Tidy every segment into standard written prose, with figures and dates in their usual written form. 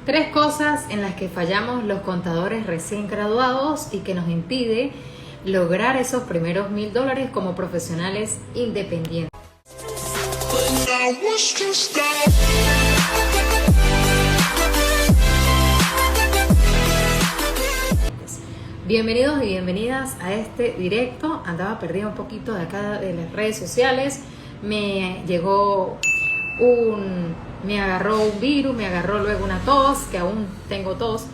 Tres cosas en las que fallamos los contadores recién graduados y que nos impide lograr esos primeros $1000 como profesionales independientes. Bienvenidos y bienvenidas a este directo. Andaba perdida un poquito de acá de las redes sociales. Me agarró un virus, me agarró luego una tos, que aún tengo tos.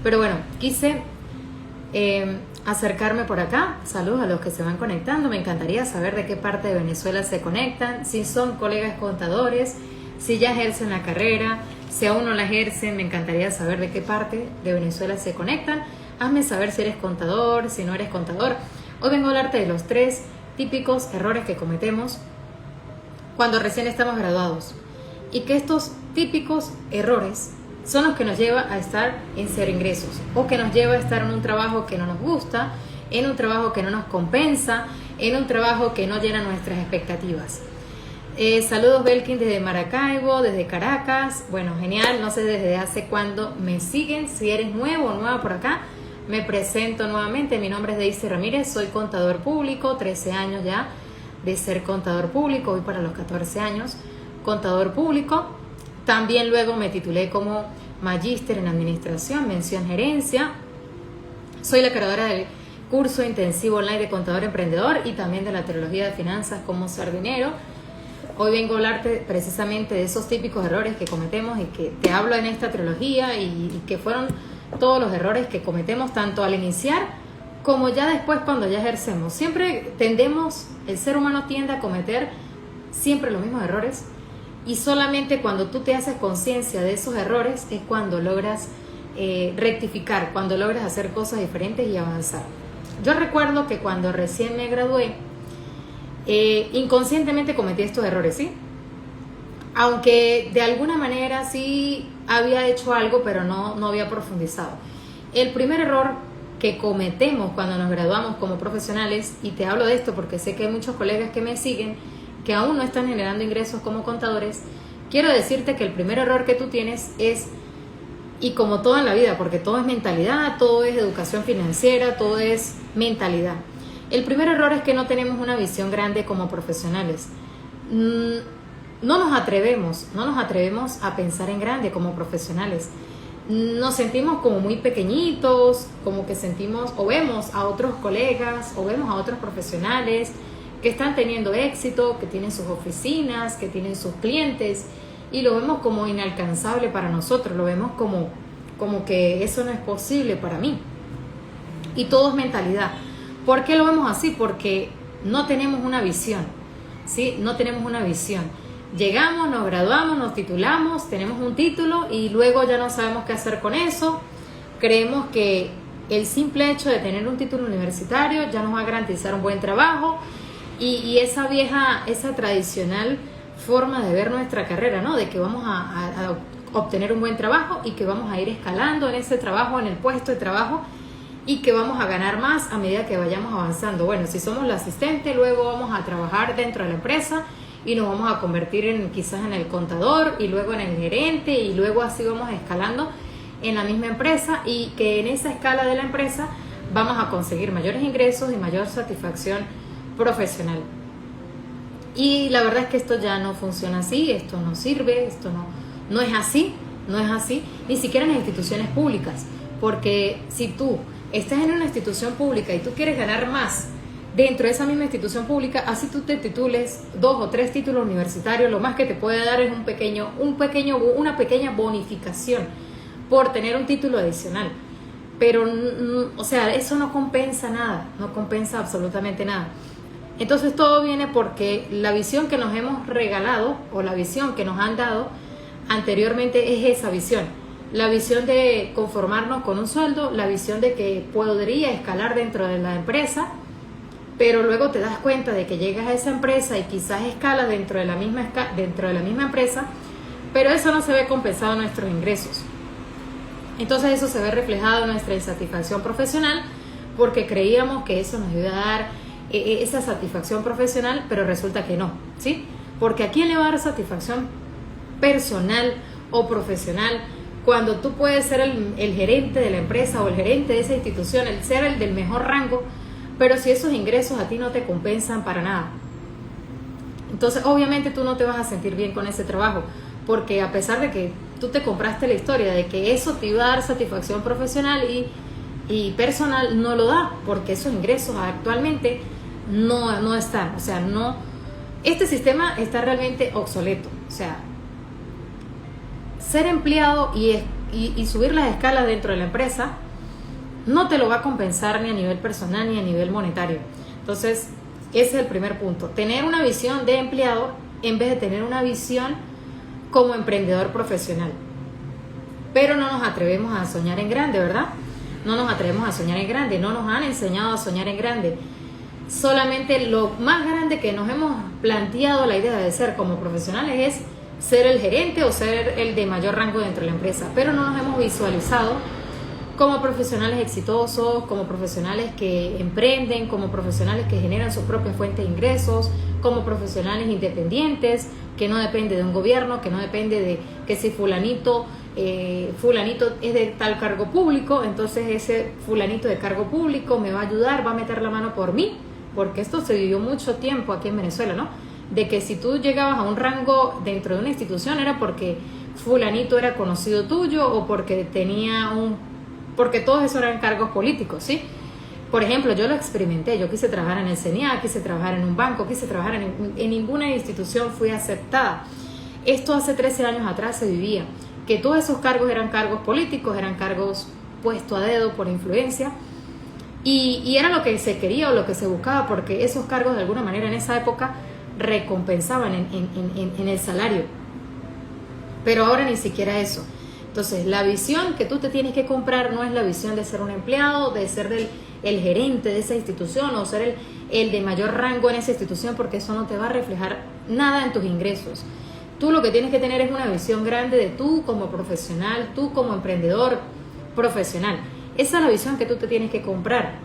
Pero bueno, quise acercarme por acá. Saludos a los que se van conectando. Me encantaría saber de qué parte de Venezuela se conectan, si son colegas contadores, si ya ejercen la carrera, si aún no la ejercen. Me encantaría saber de qué parte de Venezuela se conectan. Hazme saber si eres contador, si no eres contador. Hoy vengo a hablarte de los 3 típicos errores que cometemos cuando recién estamos graduados. Y que estos típicos errores son los que nos llevan a estar en cero ingresos, o que nos lleva a estar en un trabajo que no nos gusta, en un trabajo que no nos compensa, en un trabajo que no llena nuestras expectativas. Saludos Belkin desde Maracaibo, desde Caracas. Bueno, genial, no sé desde hace cuándo me siguen. Si eres nuevo o nueva por acá, me presento nuevamente. Mi nombre es Daisy Ramírez, soy contador público, 13 años ya de ser contador público, voy para los 14 años, contador público. También luego me titulé como magíster en administración, mención gerencia. Soy la creadora del curso intensivo online de contador emprendedor y también de la trilogía de finanzas Cómo ser dinero. Hoy vengo a hablarte precisamente de esos típicos errores que cometemos y que te hablo en esta trilogía y que fueron todos los errores que cometemos tanto al iniciar como ya después cuando ya ejercemos. Siempre el ser humano tiende a cometer siempre los mismos errores, y solamente cuando tú te haces conciencia de esos errores es cuando logras rectificar, cuando logras hacer cosas diferentes y avanzar. Yo recuerdo que cuando recién me gradué, inconscientemente cometí estos errores, ¿sí? Aunque de alguna manera sí había hecho algo, pero no había profundizado. El primer error que cometemos cuando nos graduamos como profesionales, y te hablo de esto porque sé que hay muchos colegas que me siguen que aún no están generando ingresos como contadores, quiero decirte que el primer error que tú tienes es, y como todo en la vida, porque todo es mentalidad, todo es educación financiera, todo es mentalidad. El primer error es que no tenemos una visión grande como profesionales. No nos atrevemos a pensar en grande como profesionales. Nos sentimos como muy pequeñitos, como que sentimos o vemos a otros colegas o vemos a otros profesionales que están teniendo éxito, que tienen sus oficinas, que tienen sus clientes, y lo vemos como inalcanzable para nosotros, lo vemos como que eso no es posible para mí. Y todo es mentalidad. ¿Por qué lo vemos así? Porque no tenemos una visión, ¿sí? No tenemos una visión. Llegamos, nos graduamos, nos titulamos, tenemos un título y luego ya no sabemos qué hacer con eso. Creemos que el simple hecho de tener un título universitario ya nos va a garantizar un buen trabajo, y esa tradicional forma de ver nuestra carrera, ¿no? De que vamos a obtener un buen trabajo y que vamos a ir escalando en ese trabajo, en el puesto de trabajo, y que vamos a ganar más a medida que vayamos avanzando. Bueno, si somos la asistente, luego vamos a trabajar dentro de la empresa y nos vamos a convertir quizás en el contador y luego en el gerente, y luego así vamos escalando en la misma empresa, y que en esa escala de la empresa vamos a conseguir mayores ingresos y mayor satisfacción profesional. Y la verdad es que esto ya no funciona así, esto no sirve, esto no es así, ni siquiera en las instituciones públicas, porque si tú estás en una institución pública y tú quieres ganar más dentro de esa misma institución pública, así tú te titules 2 o 3 títulos universitarios, lo más que te puede dar es una pequeña bonificación por tener un título adicional. Pero, o sea, eso no compensa nada, no compensa absolutamente nada. Entonces todo viene porque la visión que nos hemos regalado o la visión que nos han dado anteriormente es esa visión. La visión de conformarnos con un sueldo, la visión de que podría escalar dentro de la empresa, pero luego te das cuenta de que llegas a esa empresa y quizás escalas dentro de la misma empresa, pero eso no se ve compensado en nuestros ingresos. Entonces eso se ve reflejado en nuestra insatisfacción profesional, porque creíamos que eso nos iba a dar esa satisfacción profesional, pero resulta que no, ¿sí? Porque ¿a quién le va a dar satisfacción personal o profesional cuando tú puedes ser el gerente de la empresa o el gerente de esa institución, el ser el del mejor rango, pero si esos ingresos a ti no te compensan para nada, entonces obviamente tú no te vas a sentir bien con ese trabajo, porque a pesar de que tú te compraste la historia de que eso te iba a dar satisfacción profesional y personal, no lo da, porque esos ingresos actualmente no están, o sea, no, este sistema está realmente obsoleto, o sea, ser empleado y subir las escalas dentro de la empresa no te lo va a compensar ni a nivel personal ni a nivel monetario. Entonces, ese es el primer punto, tener una visión de empleado en vez de tener una visión como emprendedor profesional. Pero no nos atrevemos a soñar en grande, ¿verdad? No nos atrevemos a soñar en grande, no nos han enseñado a soñar en grande. Solamente lo más grande que nos hemos planteado la idea de ser como profesionales es ser el gerente o ser el de mayor rango dentro de la empresa, pero no nos hemos visualizado como profesionales exitosos, como profesionales que emprenden, como profesionales que generan sus propias fuentes de ingresos, como profesionales independientes, que no depende de un gobierno, que no depende de que si fulanito es de tal cargo público, entonces ese fulanito de cargo público me va a ayudar, va a meter la mano por mí, porque esto se vivió mucho tiempo aquí en Venezuela, ¿no? De que si tú llegabas a un rango dentro de una institución era porque fulanito era conocido tuyo o porque porque todos esos eran cargos políticos, ¿sí? Por ejemplo, yo lo experimenté, yo quise trabajar en el CNA, quise trabajar en un banco, quise trabajar en ninguna institución fui aceptada. Esto hace 13 años atrás se vivía, que todos esos cargos eran cargos políticos, eran cargos puestos a dedo por influencia, y era lo que se quería o lo que se buscaba, porque esos cargos de alguna manera en esa época recompensaban en el salario, pero ahora ni siquiera eso. Entonces la visión que tú te tienes que comprar no es la visión de ser un empleado, de ser el gerente de esa institución o ser el de mayor rango en esa institución, porque eso no te va a reflejar nada en tus ingresos. Tú lo que tienes que tener es una visión grande de tú como profesional, tú como emprendedor profesional. Esa es la visión que tú te tienes que comprar,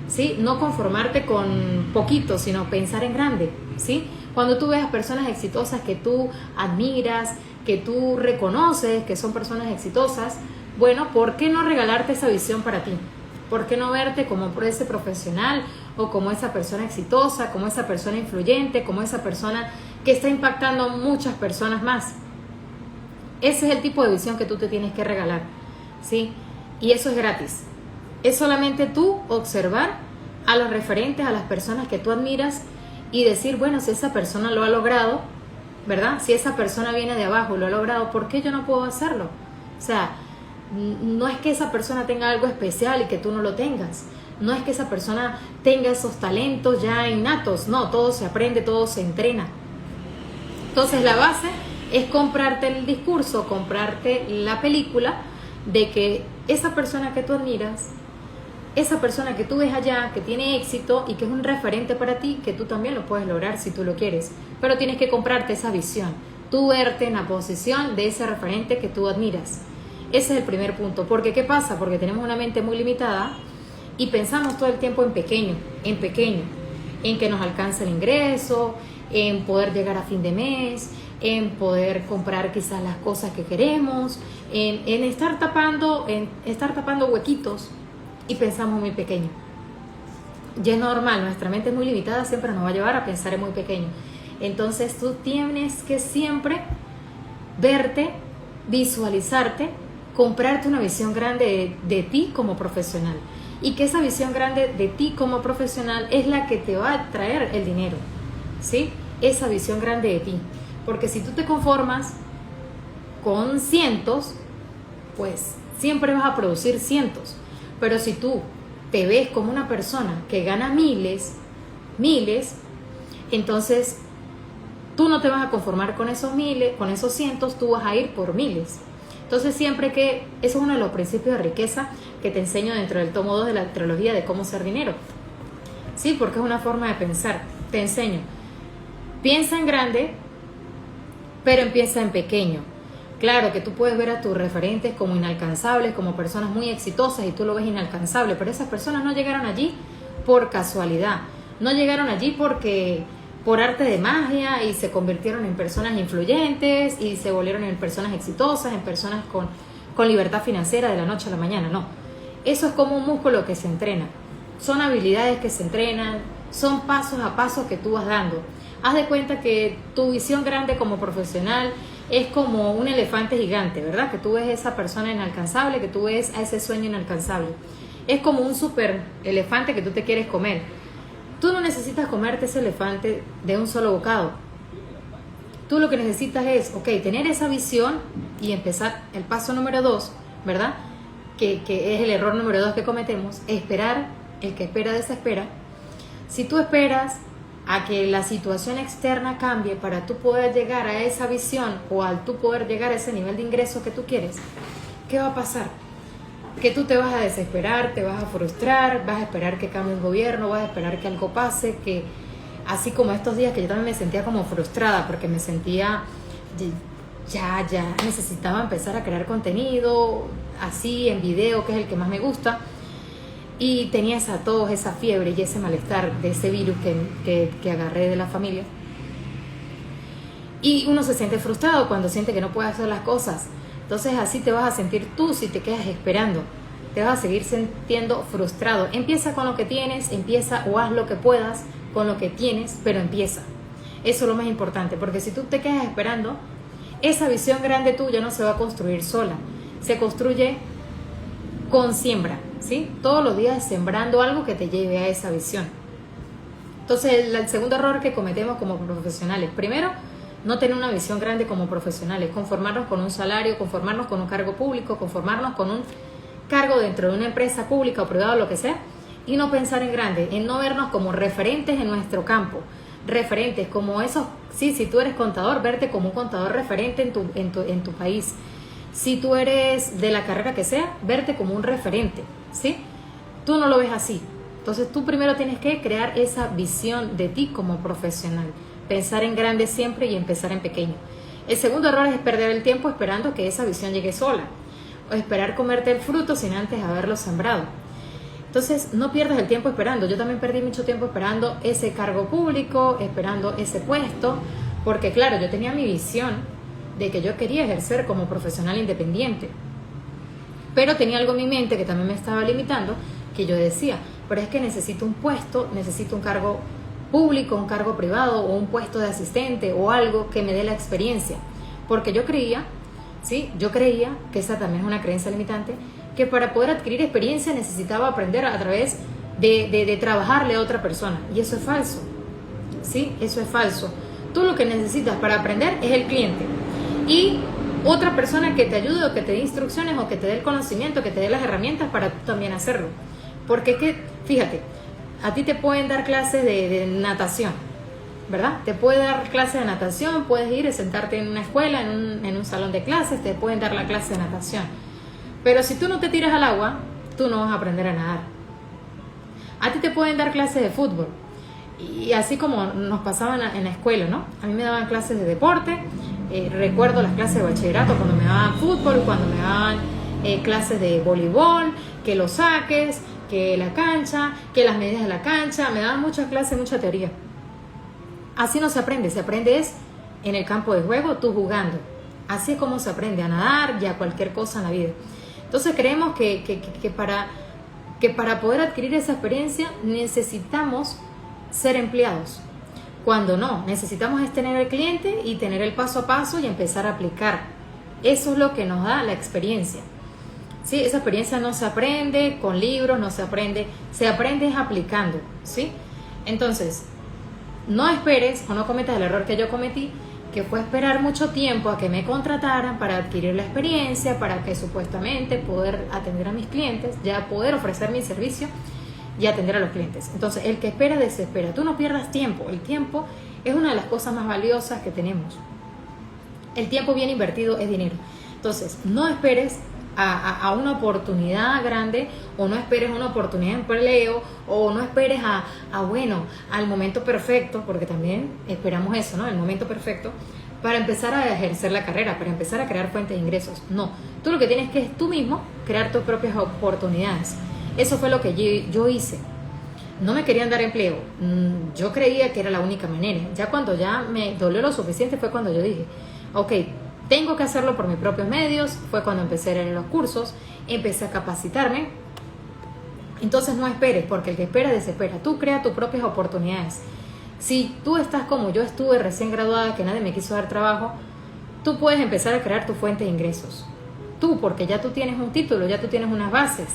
¿sí? No conformarte con poquito, sino pensar en grande, ¿sí? Cuando tú ves a personas exitosas que tú admiras, que tú reconoces que son personas exitosas, bueno, ¿por qué no regalarte esa visión para ti? ¿Por qué no verte como ese profesional o como esa persona exitosa, como esa persona influyente, como esa persona que está impactando a muchas personas más? Ese es el tipo de visión que tú te tienes que regalar, ¿sí? Y eso es gratis. Es solamente tú observar a los referentes, a las personas que tú admiras y decir, bueno, si esa persona lo ha logrado, ¿verdad? Si esa persona viene de abajo y lo ha logrado, ¿por qué yo no puedo hacerlo? O sea, no es que esa persona tenga algo especial y que tú no lo tengas. No es que esa persona tenga esos talentos ya innatos. No, todo se aprende, todo se entrena. Entonces la base es comprarte el discurso, comprarte la película de que esa persona que tú admiras, esa persona que tú ves allá, que tiene éxito y que es un referente para ti, que tú también lo puedes lograr si tú lo quieres. Pero tienes que comprarte esa visión, tú verte en la posición de ese referente que tú admiras. Ese es el primer punto. Porque ¿qué pasa? Porque tenemos una mente muy limitada y pensamos todo el tiempo en pequeño, en que nos alcance el ingreso, en poder llegar a fin de mes, en poder comprar quizás las cosas que queremos, en estar tapando huequitos, y pensamos muy pequeño. Y es normal, nuestra mente es muy limitada, siempre nos va a llevar a pensar en muy pequeño. Entonces tú tienes que siempre verte, visualizarte, comprarte una visión grande de ti como profesional, y que esa visión grande de ti como profesional es la que te va a traer el dinero, ¿sí? Esa visión grande de ti, porque si tú te conformas con cientos, pues siempre vas a producir cientos. Pero si tú te ves como una persona que gana miles, entonces tú no te vas a conformar con esos miles, con esos cientos, tú vas a ir por miles. Entonces siempre que, eso es uno de los principios de riqueza que te enseño dentro del tomo 2 de la trilogía de cómo ser dinero. Sí, porque es una forma de pensar. Te enseño, piensa en grande, pero empieza en pequeño. Claro que tú puedes ver a tus referentes como inalcanzables, como personas muy exitosas, y tú lo ves inalcanzable, pero esas personas no llegaron allí por casualidad, no llegaron allí por arte de magia y se convirtieron en personas influyentes y se volvieron en personas exitosas, en personas con libertad financiera de la noche a la mañana, no. Eso es como un músculo que se entrena. Son habilidades que se entrenan, son pasos a pasos que tú vas dando. Haz de cuenta que tu visión grande como profesional es como un elefante gigante, ¿verdad? Que tú ves a esa persona inalcanzable, que tú ves a ese sueño inalcanzable. Es como un super elefante que tú te quieres comer. Tú no necesitas comerte ese elefante de un solo bocado. Tú lo que necesitas es, tener esa visión y empezar el paso número 2, ¿verdad? Que es el error número 2 que cometemos, esperar. El que espera desespera. Si tú esperas a que la situación externa cambie para tú poder llegar a esa visión o al tú poder llegar a ese nivel de ingreso que tú quieres, ¿qué va a pasar? Que tú te vas a desesperar, te vas a frustrar, vas a esperar que cambie el gobierno, vas a esperar que algo pase, que así como estos días que yo también me sentía como frustrada porque me sentía ya necesitaba empezar a crear contenido así en video, que es el que más me gusta. Y tenía esa tos, esa fiebre y ese malestar de ese virus que agarré de la familia. Y uno se siente frustrado cuando siente que no puede hacer las cosas. Entonces así te vas a sentir tú si te quedas esperando. Te vas a seguir sintiendo frustrado. Empieza con lo que tienes, empieza o haz lo que puedas con lo que tienes, pero empieza. Eso es lo más importante, porque si tú te quedas esperando, esa visión grande tuya no se va a construir sola. Se construye con siembra, ¿sí? Todos los días sembrando algo que te lleve a esa visión. Entonces, el segundo error que cometemos como profesionales, primero, no tener una visión grande como profesionales, conformarnos con un salario, conformarnos con un cargo público, conformarnos con un cargo dentro de una empresa pública o privada o lo que sea, y no pensar en grande, en no vernos como referentes en nuestro campo, referentes como esos, sí, si tú eres contador, verte como un contador referente en tu país. Si tú eres de la carrera que sea, verte como un referente, ¿sí? Tú no lo ves así. Entonces tú primero tienes que crear esa visión de ti como profesional. Pensar en grande siempre y empezar en pequeño. El segundo error es perder el tiempo esperando que esa visión llegue sola. O esperar comerte el fruto sin antes haberlo sembrado. Entonces no pierdas el tiempo esperando. Yo también perdí mucho tiempo esperando ese cargo público, esperando ese puesto. Porque claro, yo tenía mi visión de que yo quería ejercer como profesional independiente, pero tenía algo en mi mente que también me estaba limitando, que yo decía, pero es que necesito un puesto, necesito un cargo público, un cargo privado o un puesto de asistente o algo que me dé la experiencia, porque yo creía, que esa también es una creencia limitante, que para poder adquirir experiencia necesitaba aprender a través de trabajarle a otra persona, y eso es falso, ¿sí? Eso es falso. Tú lo que necesitas para aprender es el cliente y otra persona que te ayude o que te dé instrucciones o que te dé el conocimiento, que te dé las herramientas para tú también hacerlo. Porque es que, fíjate, a ti te pueden dar clases de natación, ¿verdad? Te pueden dar clases de natación, puedes ir y sentarte en una escuela, en un salón de clases, te pueden dar la clase de natación. Pero si tú no te tiras al agua, tú no vas a aprender a nadar. A ti te pueden dar clases de fútbol. Y así como nos pasaban en la escuela, ¿no? A mí me daban clases de deporte. Recuerdo las clases de bachillerato cuando me daban fútbol, cuando me daban clases de voleibol, que los saques, que la cancha, que las medidas de la cancha. Me daban muchas clases, mucha teoría. Así no se aprende es en el campo de juego, tú jugando. Así es como se aprende a nadar y a cualquier cosa en la vida. Entonces creemos que para poder adquirir esa experiencia necesitamos ser empleados. Cuando no, necesitamos es tener el cliente y tener el paso a paso y empezar a aplicar. Eso es lo que nos da la experiencia. ¿Sí? Esa experiencia no se aprende con libros, no se aprende es aplicando, ¿sí? Entonces, no esperes o no cometas el error que yo cometí, que fue esperar mucho tiempo a que me contrataran para adquirir la experiencia, para que supuestamente poder atender a mis clientes, ya poder ofrecer mi servicio y atender a los clientes. Entonces, el que espera desespera. Tú no pierdas tiempo. El tiempo es una de las cosas más valiosas que tenemos. El tiempo bien invertido es dinero. Entonces, no esperes a una oportunidad grande, o no esperes una oportunidad de empleo, o no esperes al momento perfecto, porque también esperamos eso, ¿no? El momento perfecto para empezar a ejercer la carrera, para empezar a crear fuentes de ingresos. No, tú lo que tienes que es tú mismo crear tus propias oportunidades. Eso fue lo que yo hice. No me querían dar empleo. Yo creía que era la única manera. Ya cuando ya me dolió lo suficiente fue cuando yo dije, ok, Tengo que hacerlo por mis propios medios. Fue cuando empecé a ir a los cursos, empecé a capacitarme. Entonces no esperes, porque el que espera desespera. Tú crea tus propias oportunidades. Si tú estás como yo estuve recién graduada, que nadie me quiso dar trabajo, tú puedes empezar a crear tu fuente de ingresos. Tú, porque ya tú tienes un título, ya tú tienes unas bases.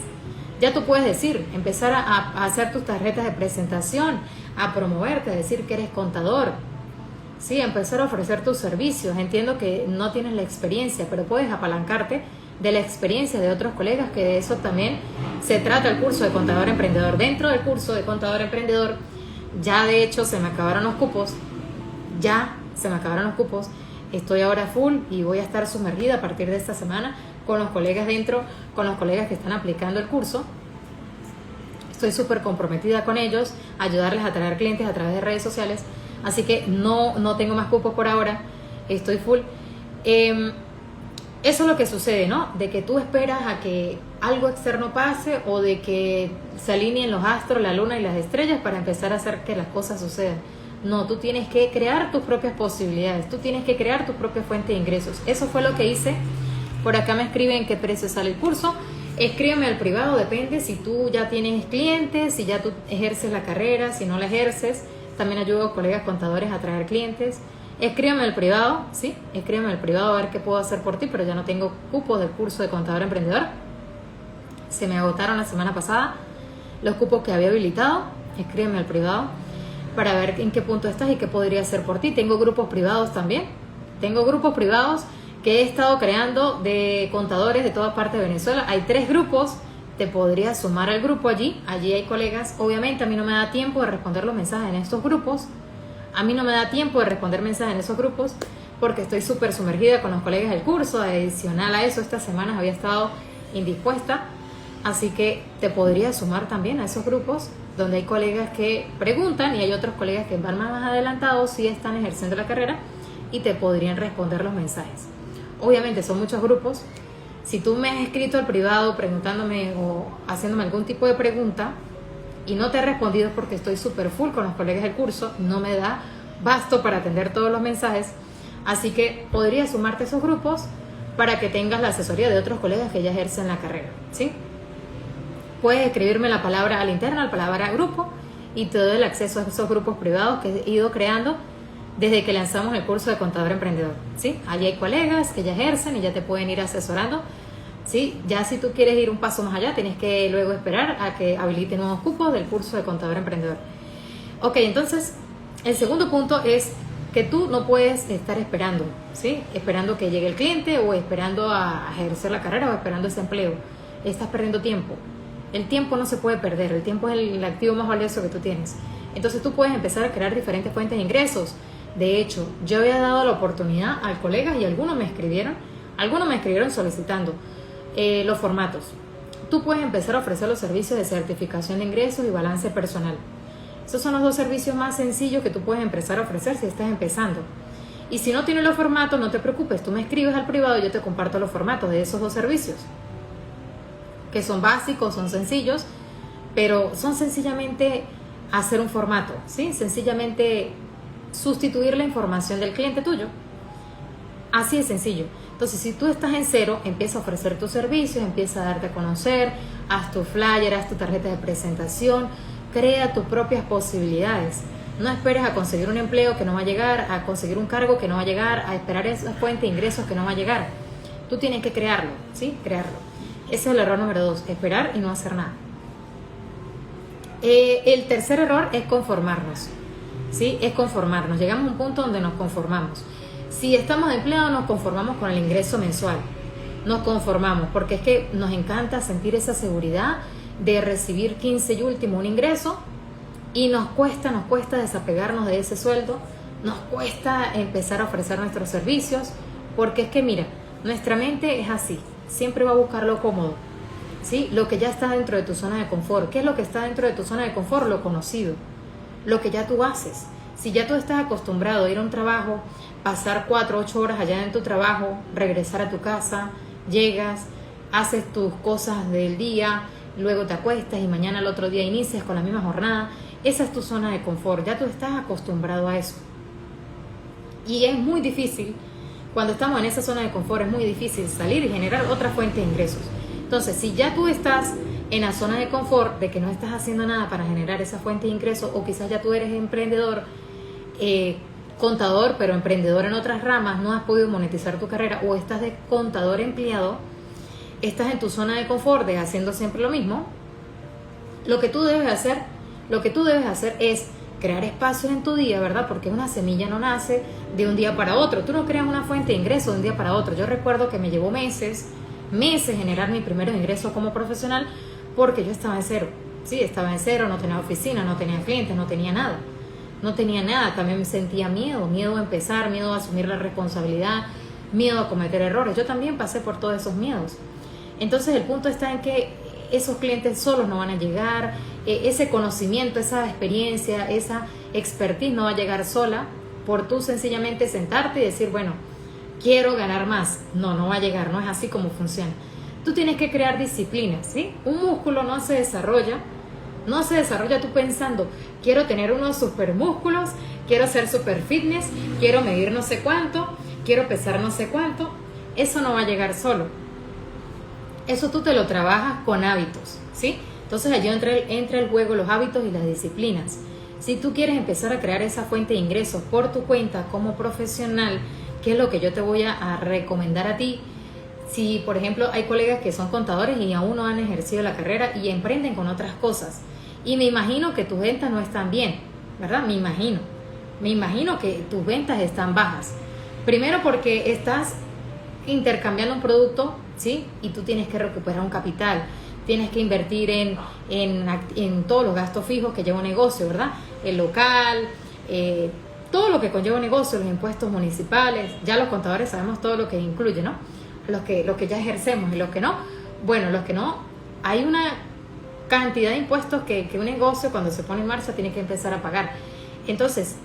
Ya tú puedes decir, empezar a hacer tus tarjetas de presentación, a promoverte, a decir que eres contador. Sí, empezar a ofrecer tus servicios. Entiendo que no tienes la experiencia, pero puedes apalancarte de la experiencia de otros colegas, que de eso también se trata el curso de Contador Emprendedor. Dentro del curso de Contador Emprendedor, ya de hecho se me acabaron los cupos. Estoy ahora full y voy a estar sumergida a partir de esta semana con los colegas dentro, con los colegas que están aplicando el curso. Estoy súper comprometida con ellos, ayudarles a traer clientes a través de redes sociales. Así que no tengo más cupos por ahora, estoy full. Eso es lo que sucede, ¿no? De que tú esperas a que algo externo pase o de que se alineen los astros, la luna y las estrellas para empezar a hacer que las cosas sucedan. No, tú tienes que crear tus propias posibilidades, tú tienes que crear tu propia fuente de ingresos. Eso fue lo que hice. Por acá me escriben qué precio sale el curso. Escríbeme al privado, depende si tú ya tienes clientes, si ya tú ejerces la carrera, si no la ejerces. También ayudo a colegas contadores a traer clientes. Escríbeme al privado, ¿sí? Escríbeme al privado a ver qué puedo hacer por ti, pero ya no tengo cupos del curso de Contador Emprendedor. Se me agotaron la semana pasada los cupos que había habilitado. Escríbeme al privado para ver en qué punto estás y qué podría hacer por ti. Tengo grupos privados también. Tengo grupos privados que he estado creando de contadores de toda parte de Venezuela. Hay 3 grupos. Te podrías sumar al grupo allí hay colegas. Obviamente a mí no me da tiempo de responder los mensajes en estos grupos, porque estoy súper sumergida con los colegas del curso. Adicional a eso, estas semanas había estado indispuesta, así que te podrías sumar también a esos grupos donde hay colegas que preguntan y hay otros colegas que van más adelantados, sí están ejerciendo la carrera y te podrían responder los mensajes. Obviamente son muchos grupos. Si tú me has escrito al privado preguntándome o haciéndome algún tipo de pregunta y no te he respondido es porque estoy súper full con los colegas del curso, no me da basto para atender todos los mensajes, así que podrías sumarte a esos grupos para que tengas la asesoría de otros colegas que ya ejercen la carrera, ¿sí? Puedes escribirme la palabra a la interna, la palabra grupo, y te doy el acceso a esos grupos privados que he ido creando desde que lanzamos el curso de Contador Emprendedor, ¿sí? Allí hay colegas que ya ejercen y ya te pueden ir asesorando, ¿sí? Ya si tú quieres ir un paso más allá, tienes que luego esperar a que habiliten nuevos cupos del curso de Contador Emprendedor. Ok, entonces, el segundo punto es que tú no puedes estar esperando, ¿sí? Esperando que llegue el cliente o esperando a ejercer la carrera o esperando ese empleo. Estás perdiendo tiempo. El tiempo no se puede perder, el tiempo es el activo más valioso que tú tienes. Entonces tú puedes empezar a crear diferentes fuentes de ingresos. De hecho, yo había dado la oportunidad al colega y algunos me escribieron solicitando los formatos. Tú puedes empezar a ofrecer los servicios de certificación de ingresos y balance personal. Esos son los 2 servicios más sencillos que tú puedes empezar a ofrecer si estás empezando. Y si no tienes los formatos, no te preocupes, tú me escribes al privado y yo te comparto los formatos de esos 2 servicios, que son básicos, son sencillos, pero son sencillamente hacer un formato, ¿sí? Sencillamente sustituir la información del cliente tuyo. Así de sencillo. Entonces, si tú estás en cero, empieza a ofrecer tus servicios, empieza a darte a conocer, haz tu flyer, haz tu tarjeta de presentación, crea tus propias posibilidades. No esperes a conseguir un empleo que no va a llegar, a conseguir un cargo que no va a llegar, a esperar esa fuente de ingresos que no va a llegar. Tú tienes que crearlo, ¿sí? Crearlo. Ese es el error número 2, esperar y no hacer nada. El tercer error es conformarnos, ¿sí? Es conformarnos. Llegamos a un punto donde nos conformamos. Si estamos empleados, nos conformamos con el ingreso mensual. Nos conformamos porque es que nos encanta sentir esa seguridad de recibir 15 y último un ingreso y nos cuesta desapegarnos de ese sueldo, nos cuesta empezar a ofrecer nuestros servicios porque es que mira, nuestra mente es así, siempre va a buscar lo cómodo, ¿sí? Lo que ya está dentro de tu zona de confort. ¿Qué es lo que está dentro de tu zona de confort? Lo conocido, lo que ya tú haces. Si ya tú estás acostumbrado a ir a un trabajo, pasar 4 o 8 horas allá en tu trabajo, regresar a tu casa, llegas, haces tus cosas del día, luego te acuestas y mañana al otro día inicias con la misma jornada, esa es tu zona de confort, ya tú estás acostumbrado a eso. Y es muy difícil cuando estamos en esa zona de confort es muy difícil salir y generar otra fuente de ingresos. Entonces, si ya tú estás en la zona de confort de que no estás haciendo nada para generar esa fuente de ingresos, o quizás ya tú eres emprendedor, contador, pero emprendedor en otras ramas, no has podido monetizar tu carrera, o estás de contador empleado, estás en tu zona de confort de haciendo siempre lo mismo, lo que tú debes hacer es crear espacios en tu día, ¿verdad? Porque una semilla no nace de un día para otro. Tú no creas una fuente de ingreso de un día para otro. Yo recuerdo que me llevó meses generar mi primer ingreso como profesional, porque yo estaba en cero. Sí, estaba en cero, no tenía oficina, no tenía clientes, no tenía nada. No tenía nada, también me sentía miedo a empezar, miedo a asumir la responsabilidad, miedo a cometer errores. Yo también pasé por todos esos miedos. Entonces el punto está en que esos clientes solos no van a llegar, ese conocimiento, esa experiencia, esa expertise no va a llegar sola por tú sencillamente sentarte y decir, bueno, quiero ganar más. No va a llegar, no es así como funciona. Tú tienes que crear disciplinas, ¿sí? Un músculo no se desarrolla tú pensando, quiero tener unos super músculos, quiero ser super fitness, quiero medir no sé cuánto, quiero pesar no sé cuánto. Eso no va a llegar solo. Eso tú te lo trabajas con hábitos, ¿sí? Entonces allí entra el juego los hábitos y las disciplinas. Si tú quieres empezar a crear esa fuente de ingresos por tu cuenta como profesional, ¿qué es lo que yo te voy a recomendar a ti? Si, por ejemplo, hay colegas que son contadores y aún no han ejercido la carrera y emprenden con otras cosas. Y me imagino que tus ventas no están bien, ¿verdad? Me imagino que tus ventas están bajas. Primero porque estás intercambiando un producto, ¿sí? Y tú tienes que recuperar un capital. Tienes que invertir en todos los gastos fijos que lleva un negocio, ¿verdad? El local, todo lo que conlleva un negocio, los impuestos municipales. Ya los contadores sabemos todo lo que incluye, ¿no? Los que ya ejercemos y los que no. Bueno, los que no, hay una cantidad de impuestos que un negocio cuando se pone en marcha tiene que empezar a pagar. Entonces,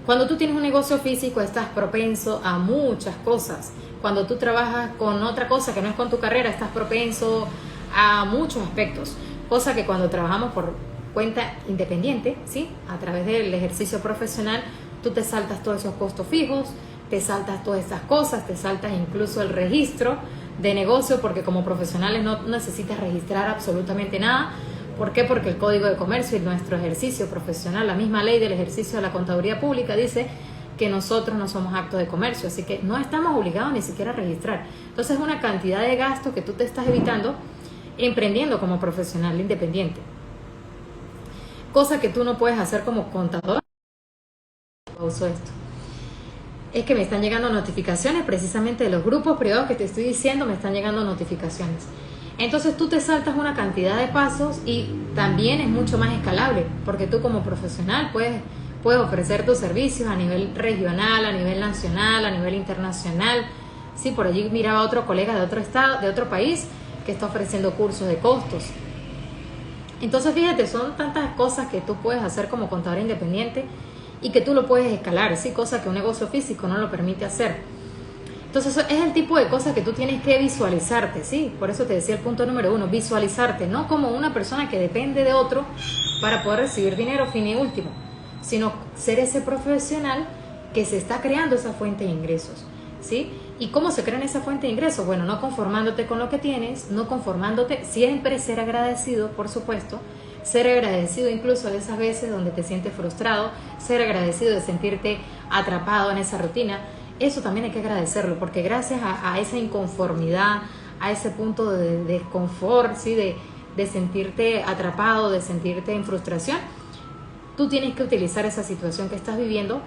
cuando tú tienes un negocio físico estás propenso a muchas cosas. Cuando tú trabajas con otra cosa que no es con tu carrera, estás propenso a muchos aspectos. Cosa que cuando trabajamos por cuenta independiente, ¿sí? A través del ejercicio profesional, tú te saltas todos esos costos fijos, te saltas todas estas cosas, te saltas incluso el registro de negocio, porque como profesionales no necesitas registrar absolutamente nada. ¿Por qué? Porque el Código de Comercio y nuestro ejercicio profesional, la misma ley del ejercicio de la contaduría pública dice que nosotros no somos actos de comercio, así que no estamos obligados ni siquiera a registrar. Entonces es una cantidad de gastos que tú te estás evitando emprendiendo como profesional independiente. Cosa que tú no puedes hacer como contador. Pauso esto. Es que me están llegando notificaciones precisamente de los grupos privados que te estoy diciendo, me están llegando notificaciones. Entonces tú te saltas una cantidad de pasos y también es mucho más escalable, porque tú como profesional puedes ofrecer tus servicios a nivel regional, a nivel nacional, a nivel internacional. Sí, por allí miraba a otro colega de otro estado, de otro país, que está ofreciendo cursos de costos. Entonces fíjate, son tantas cosas que tú puedes hacer como contador independiente y que tú lo puedes escalar, sí, cosa que un negocio físico no lo permite hacer. Entonces es el tipo de cosas que tú tienes que visualizarte, ¿sí? Por eso te decía el punto número 1, visualizarte, no como una persona que depende de otro para poder recibir dinero fin y último, sino ser ese profesional que se está creando esa fuente de ingresos, ¿sí? ¿Y cómo se crea esa fuente de ingresos? Bueno, no conformándote con lo que tienes, no conformándote, siempre ser agradecido, por supuesto, ser agradecido incluso de esas veces donde te sientes frustrado, ser agradecido de sentirte atrapado en esa rutina. Eso también hay que agradecerlo, porque gracias a esa inconformidad, a ese punto de desconfort, ¿sí? de sentirte atrapado, de sentirte en frustración, tú tienes que utilizar esa situación que estás viviendo,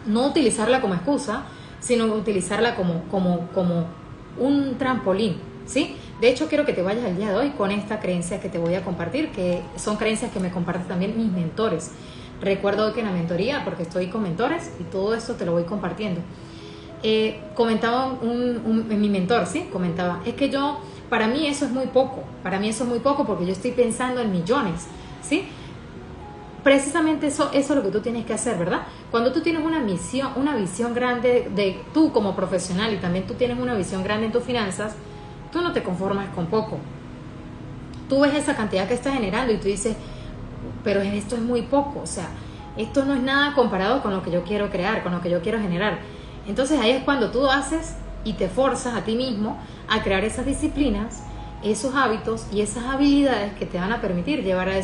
no utilizarla como excusa, sino utilizarla como un trampolín, ¿sí? De hecho, quiero que te vayas el día de hoy con esta creencia que te voy a compartir, que son creencias que me comparten también mis mentores. Recuerdo que en la mentoría, porque estoy con mentores y todo esto te lo voy compartiendo, comentaba mi mentor, ¿sí? Comentaba, es que para mí eso es muy poco porque yo estoy pensando en millones, ¿sí? Precisamente eso es lo que tú tienes que hacer, ¿verdad? Cuando tú tienes una visión grande de tú como profesional y también tú tienes una visión grande en tus finanzas, tú no te conformas con poco. Tú ves esa cantidad que estás generando y tú dices, pero esto es muy poco, o sea, esto no es nada comparado con lo que yo quiero crear, con lo que yo quiero generar. Entonces ahí es cuando tú haces y te forzas a ti mismo a crear esas disciplinas, esos hábitos y esas habilidades que te van a permitir llegar a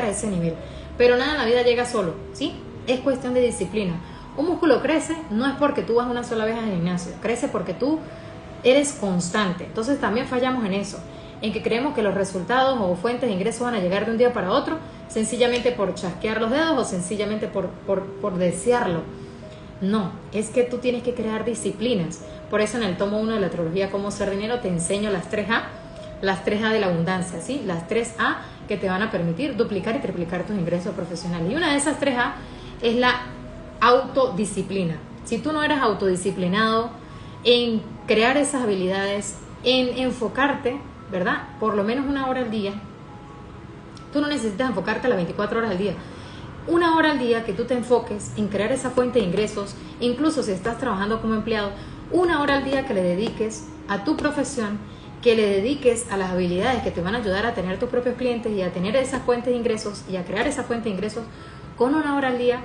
ese nivel. Pero nada en la vida llega solo, ¿sí? Es cuestión de disciplina. Un músculo crece no es porque tú vas una sola vez al gimnasio, crece porque tú eres constante. Entonces también fallamos en eso, en que creemos que los resultados o fuentes de ingresos van a llegar de un día para otro, sencillamente por chasquear los dedos o sencillamente por desearlo. No, es que tú tienes que crear disciplinas. Por eso en el tomo 1 de la trilogía Cómo ser dinero te enseño las 3A de la abundancia, ¿sí? Las 3A que te van a permitir duplicar y triplicar tus ingresos profesionales. Y una de esas 3A es la autodisciplina. Si tú no eres autodisciplinado en crear esas habilidades, en enfocarte, ¿verdad? Por lo menos 1 hora al día. Tú no necesitas enfocarte a las 24 horas al día. 1 hora al día que tú te enfoques en crear esa fuente de ingresos, incluso si estás trabajando como empleado, 1 hora al día que le dediques a tu profesión, que le dediques a las habilidades que te van a ayudar a tener tus propios clientes y a tener esas fuentes de ingresos y a crear esa fuente de ingresos con 1 hora al día,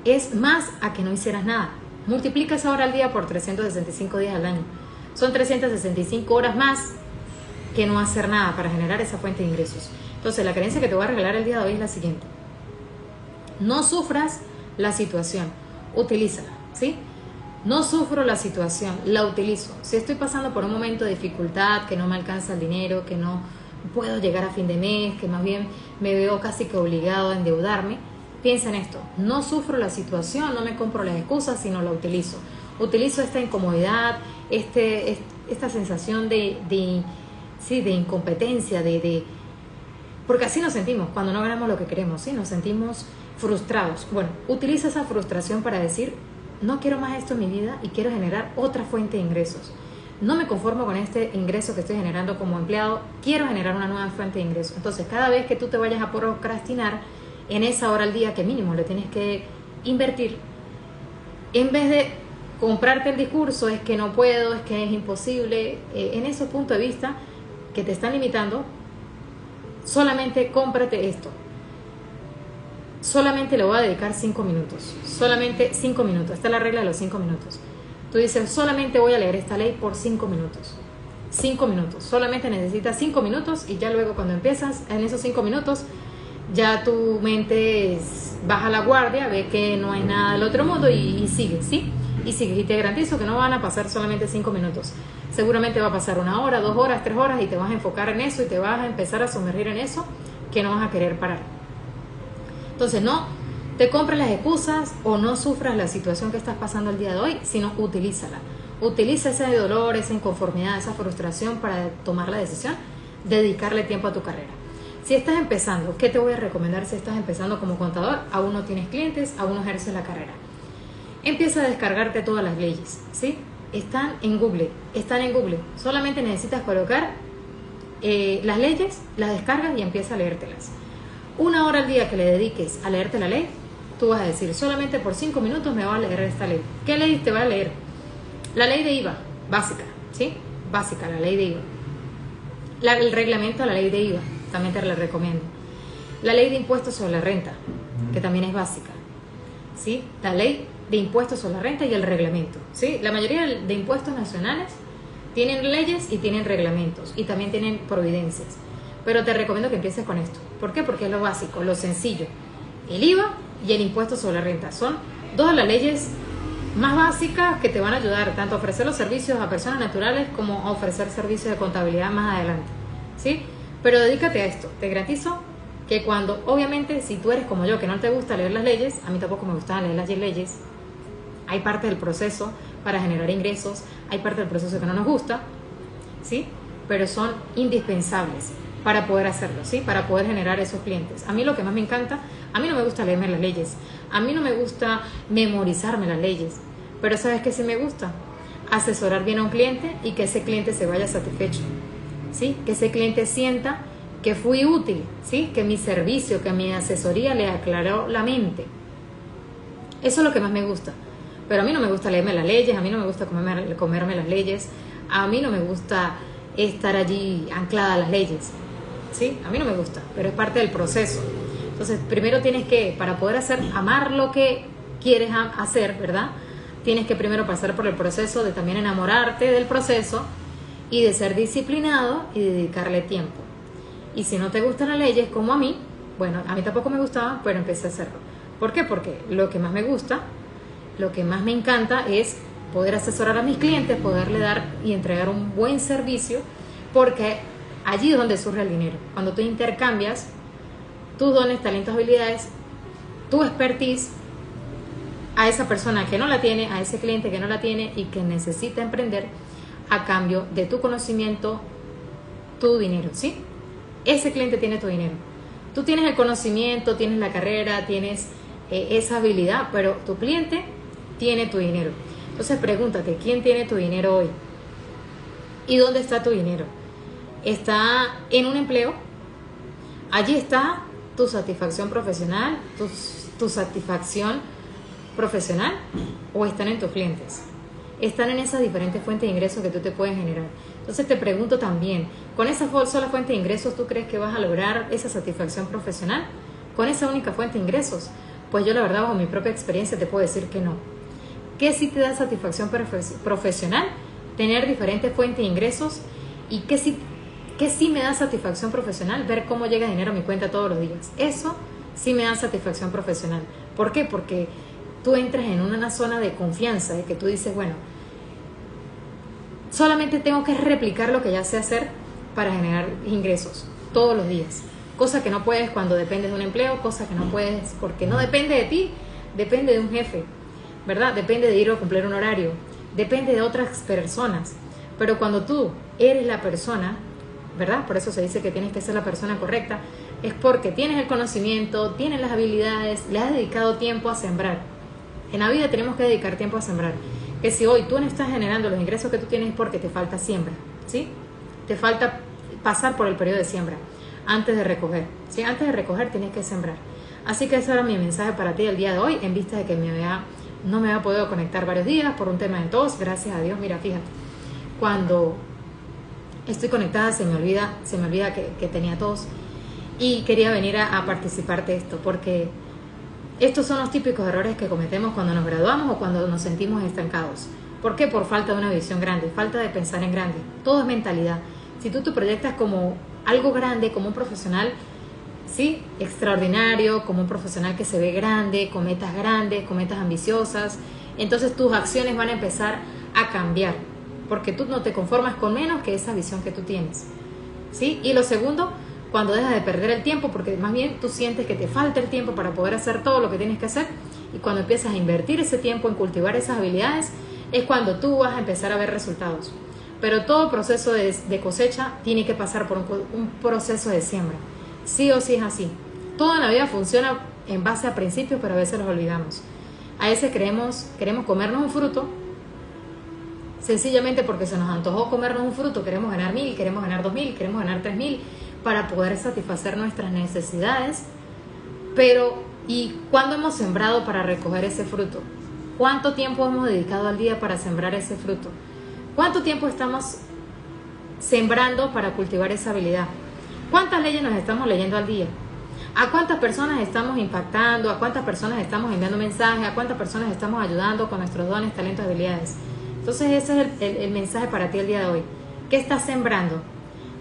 es más a que no hicieras nada. Multiplica esa hora al día por 365 días al año. Son 365 horas más que no hacer nada para generar esa fuente de ingresos. Entonces, la creencia que te voy a regalar el día de hoy es la siguiente. No sufras la situación, utilízala, ¿sí? No sufro la situación, la utilizo. Si estoy pasando por un momento de dificultad, que no me alcanza el dinero, que no puedo llegar a fin de mes, que más bien me veo casi que obligado a endeudarme, piensa en esto. No sufro la situación, no me compro las excusas, sino la utilizo. Utilizo esta incomodidad, esta sensación de incompetencia, porque así nos sentimos cuando no ganamos lo que queremos, ¿sí? Nos sentimos frustrados. Bueno, utiliza esa frustración para decir, no quiero más esto en mi vida y quiero generar otra fuente de ingresos. No me conformo con este ingreso que estoy generando como empleado, quiero generar una nueva fuente de ingresos. Entonces, cada vez que tú te vayas a procrastinar en esa hora al día que mínimo le tienes que invertir, en vez de comprarte el discurso, es que no puedo, es que es imposible, en esos puntos de vista que te están limitando, solamente cómprate esto. Solamente le voy a dedicar 5 minutos. Solamente 5 minutos. Esta es la regla de los 5 minutos. Tú dices, solamente voy a leer esta ley por 5 minutos. 5 minutos. Solamente necesitas 5 minutos y ya luego cuando empiezas en esos 5 minutos, ya tu mente baja la guardia, ve que no hay nada del otro mundo y sigues, ¿sí? Y sigues. Y te garantizo que no van a pasar solamente 5 minutos. Seguramente va a pasar 1 hora, 2 horas, 3 horas y te vas a enfocar en eso y te vas a empezar a sumergir en eso que no vas a querer parar. Entonces, no te compres las excusas o no sufras la situación que estás pasando el día de hoy, sino utilízala. Utiliza ese dolor, esa inconformidad, esa frustración para tomar la decisión de dedicarle tiempo a tu carrera. Si estás empezando, ¿qué te voy a recomendar si estás empezando como contador? Aún no tienes clientes, aún no ejerces la carrera. Empieza a descargarte todas las leyes, ¿sí? Están en Google. Solamente necesitas colocar las leyes, las descargas y empieza a leértelas. 1 hora al día que le dediques a leerte la ley, tú vas a decir, solamente por 5 minutos me voy a leer esta ley. ¿Qué ley te va a leer? La ley de IVA, básica, ¿sí? Básica, la ley de IVA. El reglamento de la ley de IVA, también te la recomiendo. La ley de impuestos sobre la renta, que también es básica, ¿sí? La ley de impuestos sobre la renta y el reglamento, ¿sí? La mayoría de impuestos nacionales tienen leyes y tienen reglamentos y también tienen providencias. Pero te recomiendo que empieces con esto. ¿Por qué? Porque es lo básico, lo sencillo. El IVA y el impuesto sobre la renta son 2 de las leyes más básicas que te van a ayudar tanto a ofrecer los servicios a personas naturales como a ofrecer servicios de contabilidad más adelante, ¿sí? Pero dedícate a esto. Te garantizo que cuando, obviamente, si tú eres como yo, que no te gusta leer las leyes, a mí tampoco me gusta leer las leyes, hay parte del proceso para generar ingresos, hay parte del proceso que no nos gusta, ¿sí? Pero son indispensables para poder hacerlo, ¿sí? Para poder generar esos clientes. A mí lo que más me encanta, a mí no me gusta leerme las leyes, a mí no me gusta memorizarme las leyes, pero ¿sabes qué sí me gusta? Asesorar bien a un cliente y que ese cliente se vaya satisfecho, ¿sí? Que ese cliente sienta que fui útil, ¿sí? Que mi servicio, que mi asesoría le aclaró la mente. Eso es lo que más me gusta. Pero a mí no me gusta leerme las leyes, a mí no me gusta comerme las leyes, a mí no me gusta estar allí anclada a las leyes, ¿sí? A mí no me gusta, pero es parte del proceso. Entonces, primero tienes que, para poder amar lo que quieres hacer, ¿verdad? tienes que primero pasar por el proceso de también enamorarte del proceso y de ser disciplinado y dedicarle tiempo. Y si no te gustan las leyes, como a mí, bueno, a mí tampoco me gustaban, pero empecé a hacerlo. ¿Por qué? Porque lo que más me gusta, lo que más me encanta es poder asesorar a mis clientes, poderle dar y entregar un buen servicio, porque allí es donde surge el dinero. Cuando tú intercambias tus dones, talentos, habilidades, tu expertise a esa persona que no la tiene, a ese cliente que no la tiene y que necesita emprender a cambio de tu conocimiento, tu dinero, ¿sí? Ese cliente tiene tu dinero. Tú tienes el conocimiento, tienes la carrera, tienes esa habilidad, pero tu cliente tiene tu dinero. Entonces pregúntate, ¿quién tiene tu dinero hoy? ¿Y dónde está tu dinero? ¿Está en un empleo? Allí está tu satisfacción profesional, tu satisfacción profesional, o están en tus clientes. Están en esas diferentes fuentes de ingresos que tú te puedes generar. Entonces te pregunto también, ¿con esa sola fuente de ingresos tú crees que vas a lograr esa satisfacción profesional? ¿Con esa única fuente de ingresos? Pues yo la verdad, bajo mi propia experiencia, te puedo decir que no. ¿Qué sí te da satisfacción profesional? Tener diferentes fuentes de ingresos. ¿Y qué sí me da satisfacción profesional? Ver cómo llega dinero a mi cuenta todos los días. Eso sí me da satisfacción profesional. ¿Por qué? Porque tú entras en una zona de confianza, de que tú dices, bueno, solamente tengo que replicar lo que ya sé hacer para generar ingresos todos los días. Cosa que no puedes cuando dependes de un empleo, cosa que no puedes porque no depende de ti, depende de un jefe, ¿verdad? Depende de ir a cumplir un horario, depende de otras personas. Pero cuando tú eres la persona, ¿verdad? Por eso se dice que tienes que ser la persona correcta, es porque tienes el conocimiento, tienes las habilidades, le has dedicado tiempo a sembrar. En la vida tenemos que dedicar tiempo a sembrar. Que si hoy tú no estás generando los ingresos que tú tienes es porque te falta siembra, ¿sí? Te falta pasar por el periodo de siembra antes de recoger, ¿sí? Antes de recoger tienes que sembrar. Así que ese era mi mensaje para ti el día de hoy, en vista de que no me había podido conectar varios días por un tema de tos. Gracias a Dios, mira, fíjate, cuando estoy conectada se me olvida que tenía tos y quería venir a participar de esto, porque estos son los típicos errores que cometemos cuando nos graduamos o cuando nos sentimos estancados. ¿Por qué? Por falta de una visión grande, falta de pensar en grande. Todo es mentalidad. Si tú te proyectas como algo grande, como un profesional, ¿sí? Extraordinario, como un profesional que se ve grande, con metas grandes, con metas ambiciosas, entonces tus acciones van a empezar a cambiar, porque tú no te conformas con menos que esa visión que tú tienes, ¿sí? Y lo segundo, cuando dejas de perder el tiempo, porque más bien tú sientes que te falta el tiempo para poder hacer todo lo que tienes que hacer, y cuando empiezas a invertir ese tiempo en cultivar esas habilidades, es cuando tú vas a empezar a ver resultados. Pero todo proceso de cosecha tiene que pasar por un proceso de siembra. Sí o sí es así. Todo en la vida funciona en base a principios, pero a veces los olvidamos. A veces queremos comernos un fruto, sencillamente porque se nos antojó comernos un fruto. Queremos ganar 1.000, queremos ganar 2.000, queremos ganar 3.000, para poder satisfacer nuestras necesidades. Pero, ¿y cuándo hemos sembrado para recoger ese fruto? ¿Cuánto tiempo hemos dedicado al día para sembrar ese fruto? ¿Cuánto tiempo estamos sembrando para cultivar esa habilidad? ¿Cuántas leyes nos estamos leyendo al día? ¿A cuántas personas estamos impactando? ¿A cuántas personas estamos enviando mensajes? ¿A cuántas personas estamos ayudando con nuestros dones, talentos, habilidades? Entonces ese es el mensaje para ti el día de hoy. ¿Qué estás sembrando?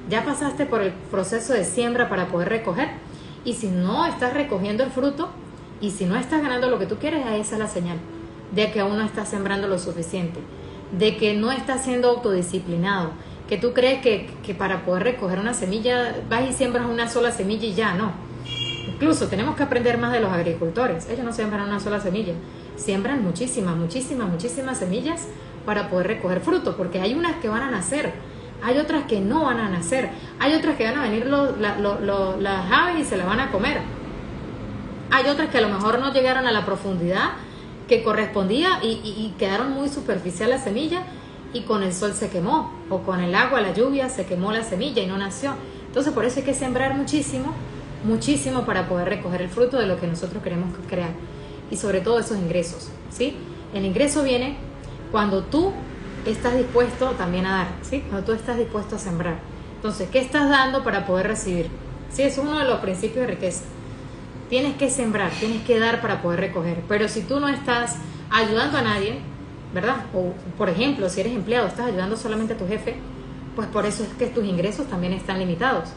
¿Ya pasaste por el proceso de siembra para poder recoger? Y si no estás recogiendo el fruto y si no estás ganando lo que tú quieres, esa es la señal de que aún no estás sembrando lo suficiente, de que no estás siendo autodisciplinado, que tú crees que para poder recoger una semilla vas y siembras una sola semilla y ya, no. Incluso tenemos que aprender más de los agricultores. Ellos no siembran una sola semilla, siembran muchísimas semillas para poder recoger fruto, porque hay unas que van a nacer, hay otras que no van a nacer, hay otras que van a venir las aves y se las van a comer, hay otras que a lo mejor no llegaron a la profundidad que correspondía y quedaron muy superficial la semilla y con el sol se quemó, o con el agua, la lluvia, se quemó la semilla y no nació. Entonces por eso hay que sembrar muchísimo para poder recoger el fruto de lo que nosotros queremos crear, y sobre todo esos ingresos, ¿sí? El ingreso viene cuando tú estás dispuesto también a dar, ¿sí? Cuando tú estás dispuesto a sembrar. Entonces, ¿qué estás dando para poder recibir? Sí, es uno de los principios de riqueza. Tienes que sembrar, tienes que dar para poder recoger. Pero si tú no estás ayudando a nadie, ¿verdad? O, por ejemplo, si eres empleado, estás ayudando solamente a tu jefe, pues por eso es que tus ingresos también están limitados.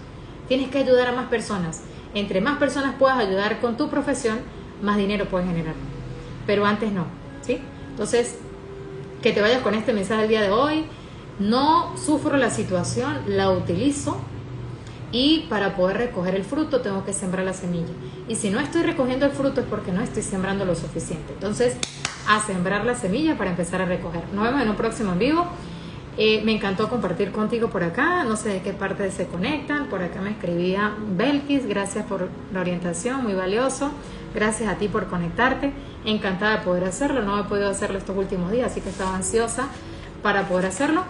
Tienes que ayudar a más personas. Entre más personas puedas ayudar con tu profesión, más dinero puedes generar. Pero antes no, ¿sí? Entonces, que te vayas con este mensaje el día de hoy. No sufro la situación, la utilizo, y para poder recoger el fruto tengo que sembrar la semilla. Y si no estoy recogiendo el fruto es porque no estoy sembrando lo suficiente. Entonces, a sembrar la semilla para empezar a recoger. Nos vemos en un próximo en vivo. Me encantó compartir contigo por acá. No sé de qué parte se conectan. Por acá me escribía Belkis. Gracias por la orientación, muy valioso. Gracias a ti por conectarte. Encantada de poder hacerlo. No he podido hacerlo estos últimos días, así que estaba ansiosa para poder hacerlo.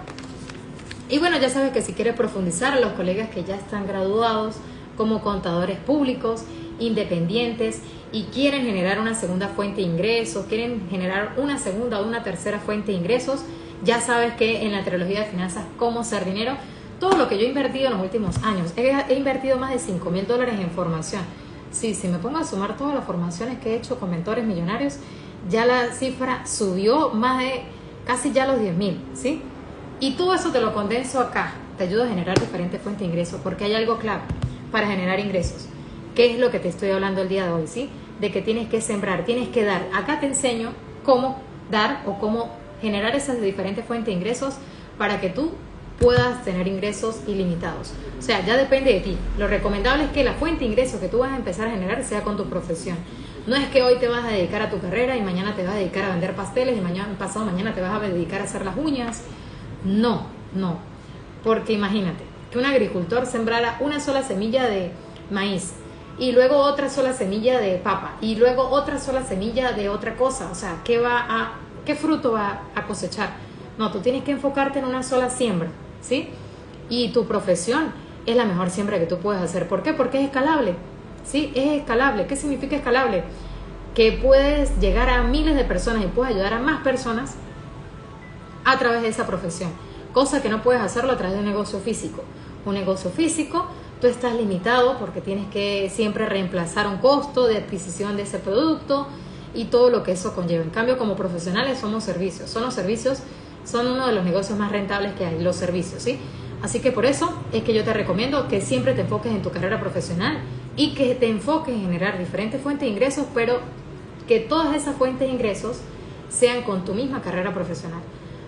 Y bueno, ya sabes que si quieres profundizar, a los colegas que ya están graduados como contadores públicos, independientes, y quieren generar una segunda fuente de ingresos, quieren generar una segunda o una tercera fuente de ingresos, ya sabes que en la trilogía de finanzas, cómo ser dinero, todo lo que yo he invertido en los últimos años, he invertido más de $5,000 en formación. Sí, si me pongo a sumar todas las formaciones que he hecho con mentores millonarios, ya la cifra subió más de casi ya los 10,000, ¿sí? Y todo eso te lo condenso acá, te ayuda a generar diferentes fuentes de ingresos, porque hay algo clave para generar ingresos. ¿Qué es lo que te estoy hablando el día de hoy? ¿Sí? De que tienes que sembrar, tienes que dar. Acá te enseño cómo dar o cómo generar esas diferentes fuentes de ingresos para que tú puedas tener ingresos ilimitados. O sea, ya depende de ti. Lo recomendable es que la fuente de ingresos que tú vas a empezar a generar sea con tu profesión. No es que hoy te vas a dedicar a tu carrera y mañana te vas a dedicar a vender pasteles y pasado mañana te vas a dedicar a hacer las uñas. No, porque imagínate que un agricultor sembrara una sola semilla de maíz y luego otra sola semilla de papa y luego otra sola semilla de otra cosa, o sea, ¿qué fruto va a cosechar? No, tú tienes que enfocarte en una sola siembra, ¿sí? Y tu profesión es la mejor siembra que tú puedes hacer. ¿Por qué? Porque es escalable, ¿sí? Es escalable. ¿Qué significa escalable? Que puedes llegar a miles de personas y puedes ayudar a más personas a través de esa profesión, cosa que no puedes hacerlo a través de un negocio físico. Un negocio físico, tú estás limitado porque tienes que siempre reemplazar un costo de adquisición de ese producto y todo lo que eso conlleva. En cambio, como profesionales somos servicios. Los servicios son uno de los negocios más rentables que hay, los servicios, ¿sí? Así que por eso es que yo te recomiendo que siempre te enfoques en tu carrera profesional y que te enfoques en generar diferentes fuentes de ingresos, pero que todas esas fuentes de ingresos sean con tu misma carrera profesional.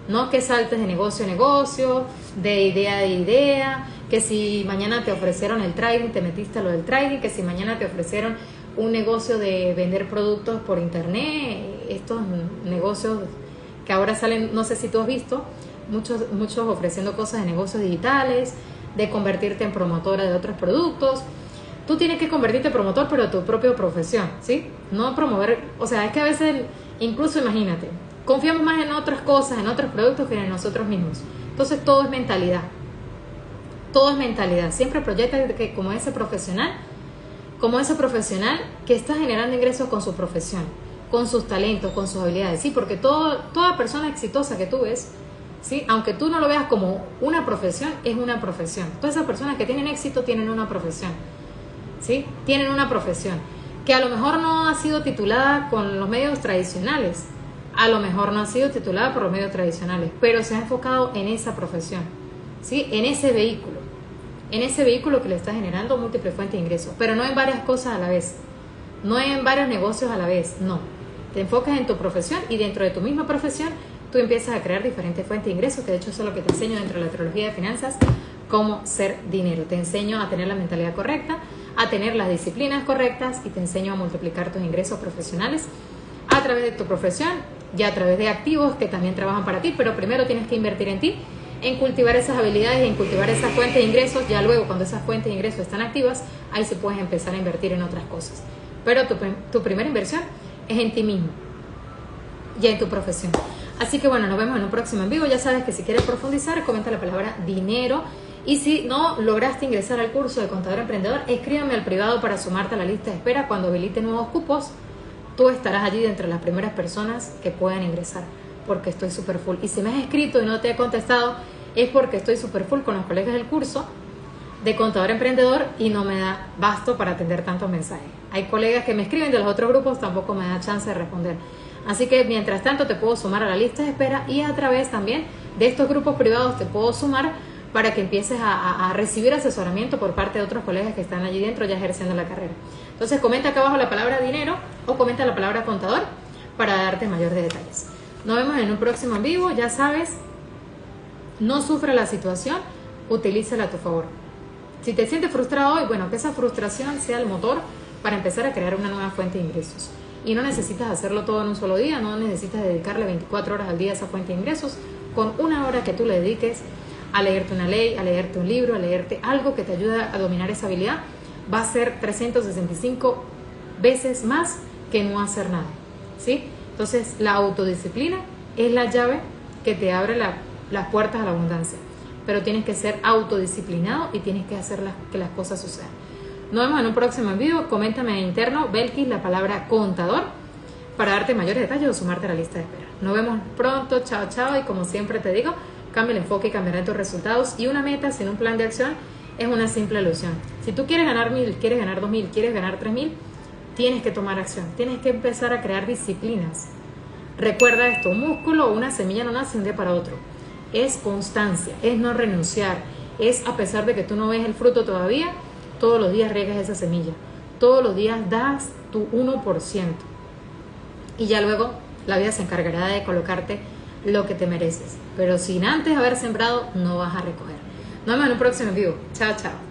No que saltes de negocio a negocio, de idea a idea, que si mañana te ofrecieron el trading, te metiste a lo del trading, que si mañana te ofrecieron un negocio de vender productos por internet, estos negocios que ahora salen, no sé si tú has visto, muchos ofreciendo cosas de negocios digitales, de convertirte en promotora de otros productos. Tú tienes que convertirte en promotor, pero de tu propia profesión, ¿sí? No promover, o sea, es que a veces, incluso imagínate, confiamos más en otras cosas, en otros productos que en nosotros mismos. Entonces todo es mentalidad. Todo es mentalidad. Siempre proyecta que como ese profesional que está generando ingresos con su profesión, con sus talentos, con sus habilidades. Sí, porque toda persona exitosa que tú ves, ¿sí? Aunque tú no lo veas como una profesión, es una profesión. Todas esas personas que tienen éxito tienen una profesión, ¿sí? Tienen una profesión que a lo mejor no ha sido titulada con los medios tradicionales, a lo mejor no ha sido titulada por los medios tradicionales, pero se ha enfocado en esa profesión, ¿sí? En ese vehículo que le está generando múltiples fuentes de ingresos, pero no en varias cosas a la vez, no en varios negocios a la vez, no. Te enfocas en tu profesión y dentro de tu misma profesión tú empiezas a crear diferentes fuentes de ingresos, que de hecho eso es lo que te enseño dentro de la trilogía de finanzas, cómo ser dinero. Te enseño a tener la mentalidad correcta, a tener las disciplinas correctas y te enseño a multiplicar tus ingresos profesionales a través de tu profesión y a través de activos que también trabajan para ti, pero primero tienes que invertir en ti, en cultivar esas habilidades, en cultivar esas fuentes de ingresos. Ya luego cuando esas fuentes de ingresos están activas, ahí sí puedes empezar a invertir en otras cosas, pero tu primera inversión es en ti mismo y en tu profesión. Así que bueno, nos vemos en un próximo en vivo. Ya sabes que si quieres profundizar, comenta la palabra dinero. Y si no lograste ingresar al curso de Contador Emprendedor, escríbeme al privado para sumarte a la lista de espera. Cuando habilite nuevos cupos, tú estarás allí de entre las primeras personas que puedan ingresar, porque estoy súper full. Y si me has escrito y no te he contestado, es porque estoy súper full con los colegas del curso de Contador Emprendedor y no me da basto para atender tantos mensajes. Hay colegas que me escriben de los otros grupos, tampoco me da chance de responder. Así que mientras tanto te puedo sumar a la lista de espera y a través también de estos grupos privados te puedo sumar para que empieces a recibir asesoramiento por parte de otros colegas que están allí dentro ya ejerciendo la carrera. Entonces comenta acá abajo la palabra dinero o comenta la palabra contador para darte mayores detalles. Nos vemos en un próximo en vivo. Ya sabes, no sufra la situación, utilízala a tu favor. Si te sientes frustrado hoy, bueno, que esa frustración sea el motor para empezar a crear una nueva fuente de ingresos. Y no necesitas hacerlo todo en un solo día, no necesitas dedicarle 24 horas al día a esa fuente de ingresos. Con una hora que tú le dediques a leerte una ley, a leerte un libro, a leerte algo que te ayude a dominar esa habilidad, va a ser 365 veces más que no hacer nada, ¿sí? Entonces, la autodisciplina es la llave que te abre las puertas a la abundancia. Pero tienes que ser autodisciplinado y tienes que hacer que las cosas sucedan. Nos vemos en un próximo en vivo. Coméntame en interno, Belkis, la palabra contador, para darte mayores detalles o sumarte a la lista de espera. Nos vemos pronto. Chao, chao. Y como siempre te digo, cambia el enfoque y cambiarán tus resultados. Y una meta sin un plan de acción es una simple ilusión. Si tú quieres ganar 1.000, quieres ganar 2.000, quieres ganar 3.000, tienes que tomar acción. Tienes que empezar a crear disciplinas. Recuerda esto, un músculo o una semilla no nace de un día para otro. Es constancia, es no renunciar, es a pesar de que tú no ves el fruto todavía, todos los días riegas esa semilla, todos los días das tu 1% y ya luego la vida se encargará de colocarte lo que te mereces, pero sin antes haber sembrado no vas a recoger. Nos vemos en un próximo en vivo. Chao, chao.